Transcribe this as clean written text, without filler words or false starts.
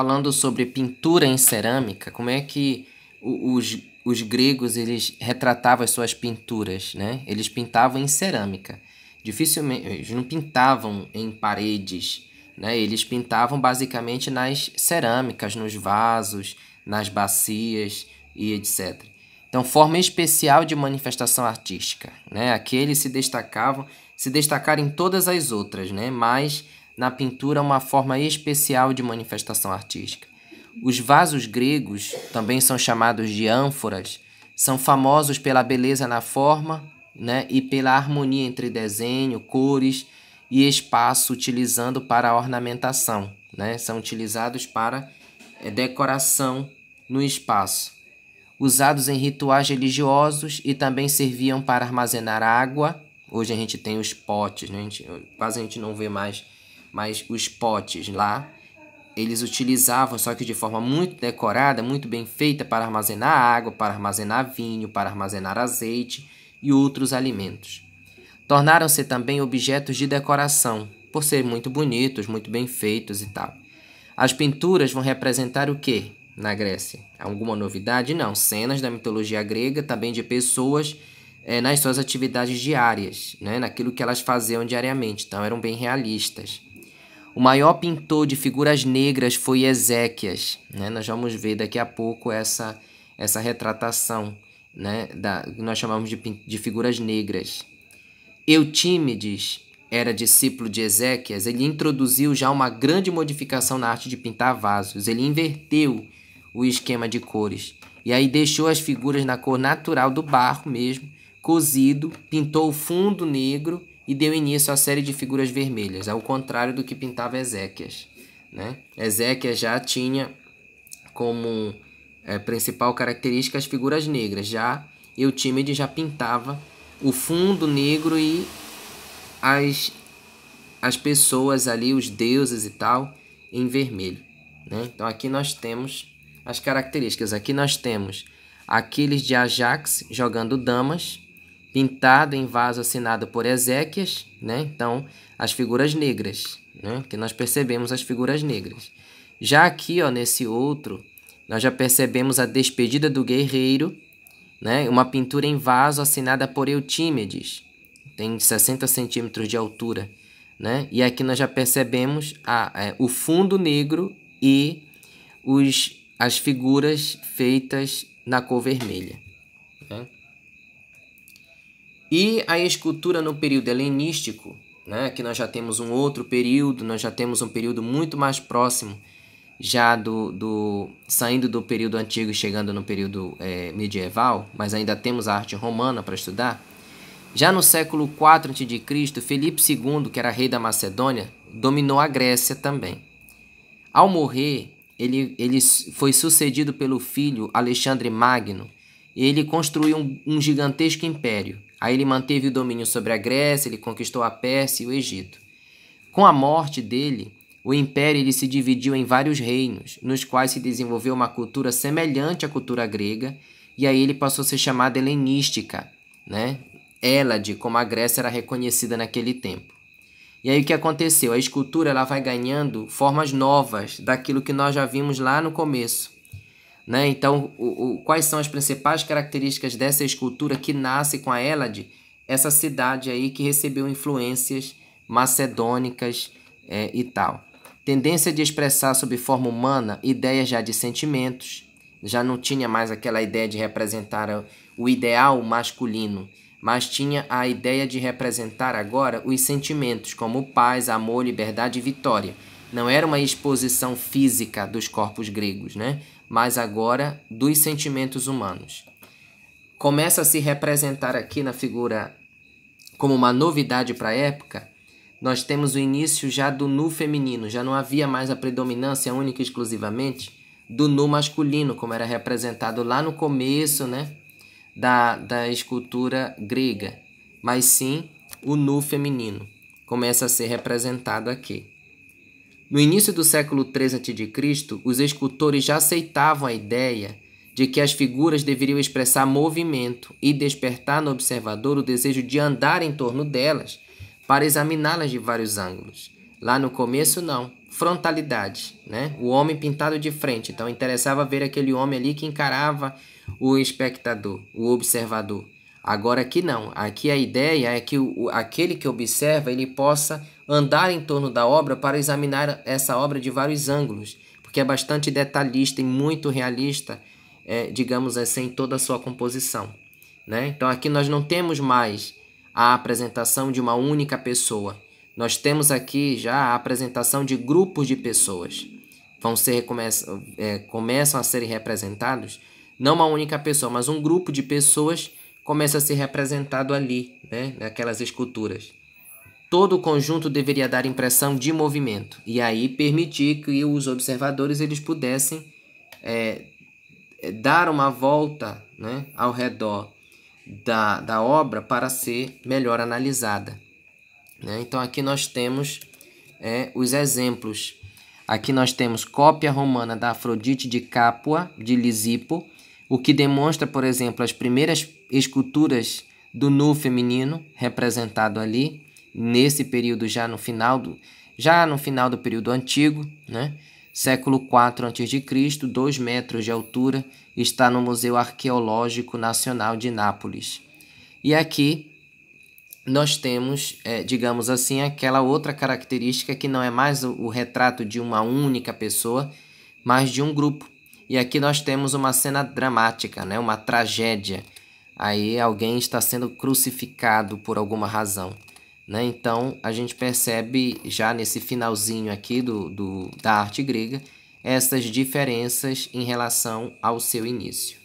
Falando sobre pintura em cerâmica, como é que os gregos eles retratavam as suas pinturas, né? Eles pintavam em cerâmica. Dificilmente, eles não pintavam em paredes, né? Eles pintavam basicamente nas cerâmicas, nos vasos, nas bacias e etc. Então, forma especial de manifestação artística, né? Aqueles se destacaram em todas as outras, né? Mas na pintura uma forma especial de manifestação artística. Os vasos gregos, também são chamados de ânforas, são famosos pela beleza na forma, né, e pela harmonia entre desenho, cores e espaço utilizando para a ornamentação, né? São utilizados para decoração no espaço. Usados em rituais religiosos e também serviam para armazenar água. Hoje a gente tem os potes, né? Quase a gente não vê mais, mas os potes lá, eles utilizavam, só que de forma muito decorada, muito bem feita, para armazenar água, para armazenar vinho, para armazenar azeite e outros alimentos. Tornaram-se também objetos de decoração, por serem muito bonitos, muito bem feitos e tal. As pinturas vão representar o quê na Grécia? Alguma novidade? Não. Cenas da mitologia grega, também de pessoas nas suas atividades diárias, né? Naquilo que elas faziam diariamente. Então, eram bem realistas. O maior pintor de figuras negras foi Eséquias, né? Nós vamos ver daqui a pouco essa retratação, né? Que nós chamamos de figuras negras. Eutímedes era discípulo de Eséquias. Ele introduziu já uma grande modificação na arte de pintar vasos. Ele inverteu o esquema de cores. E aí deixou as figuras na cor natural do barro mesmo, cozido, pintou o fundo negro e deu início à série de figuras vermelhas, ao contrário do que pintava Eséquias, né? Eséquias já tinha como principal característica as figuras negras. Já Eutímedes já pintava o fundo negro e as pessoas ali, os deuses e tal, em vermelho, né? Então aqui nós temos as características. Aqui nós temos Aquiles de Ajax jogando damas, pintado em vaso assinado por Eséquias, né? Então, as figuras negras, né? Que nós percebemos as figuras negras. Já aqui, ó, nesse outro, nós já percebemos a despedida do guerreiro, né? Uma pintura em vaso assinada por Eutímedes, tem 60 centímetros de altura, né? E aqui nós já percebemos o fundo negro e as figuras feitas na cor vermelha, né? E a escultura no período helenístico, né? Aqui nós já temos um outro período, nós já temos um período muito mais próximo, já saindo do período antigo e chegando no período medieval, mas ainda temos a arte romana para estudar. Já no século IV a.C., Filipe II, que era rei da Macedônia, dominou a Grécia também. Ao morrer, ele foi sucedido pelo filho Alexandre Magno, e ele construiu um gigantesco império. Aí ele manteve o domínio sobre a Grécia, ele conquistou a Pérsia e o Egito. Com a morte dele, o império ele se dividiu em vários reinos, nos quais se desenvolveu uma cultura semelhante à cultura grega, e aí ele passou a ser chamada helenística, né? Hélade, como a Grécia era reconhecida naquele tempo. E aí o que aconteceu? A escultura ela vai ganhando formas novas daquilo que nós já vimos lá no começo, né? Então, quais são as principais características dessa escultura que nasce com a Hélade? Essa cidade aí que recebeu influências macedônicas e tal. Tendência de expressar sob forma humana ideias já de sentimentos. Já não tinha mais aquela ideia de representar o ideal masculino, mas tinha a ideia de representar agora os sentimentos, como paz, amor, liberdade e vitória. Não era uma exposição física dos corpos gregos, né? Mas agora dos sentimentos humanos. Começa a se representar aqui na figura como uma novidade para a época. Nós temos o início já do nu feminino, já não havia mais a predominância única e exclusivamente do nu masculino, como era representado lá no começo, né, da escultura grega, mas sim o nu feminino começa a ser representado aqui. No início do século III a.C., os escultores já aceitavam a ideia de que as figuras deveriam expressar movimento e despertar no observador o desejo de andar em torno delas para examiná-las de vários ângulos. Lá no começo, não. frontalidade, né? O homem pintado de frente. Então interessava ver aquele homem ali que encarava o espectador, o observador. Agora aqui não. Aqui a ideia é que aquele que observa ele possa andar em torno da obra para examinar essa obra de vários ângulos, porque é bastante detalhista e muito realista, digamos assim, em toda a sua composição, né? Então aqui nós não temos mais a apresentação de uma única pessoa. Nós temos aqui já a apresentação de grupos de pessoas. Começam a ser representados, não uma única pessoa, mas um grupo de pessoas começa a ser representado ali, né, naquelas esculturas. Todo o conjunto deveria dar impressão de movimento e aí permitir que os observadores eles pudessem dar uma volta, né, ao redor da obra para ser melhor analisada, né? Então aqui nós temos os exemplos. Aqui nós temos cópia romana da Afrodite de Capua, de Lisipo, o que demonstra, por exemplo, as primeiras esculturas do nu feminino representado ali, nesse período já no final do período antigo, né? Século IV a.C., 2 metros de altura, está no Museu Arqueológico Nacional de Nápoles. E aqui nós temos, digamos assim, aquela outra característica que não é mais o retrato de uma única pessoa, mas de um grupo. E aqui nós temos uma cena dramática, né? Uma tragédia. Aí alguém está sendo crucificado por alguma razão, né? Então a gente percebe já nesse finalzinho aqui da arte grega essas diferenças em relação ao seu início.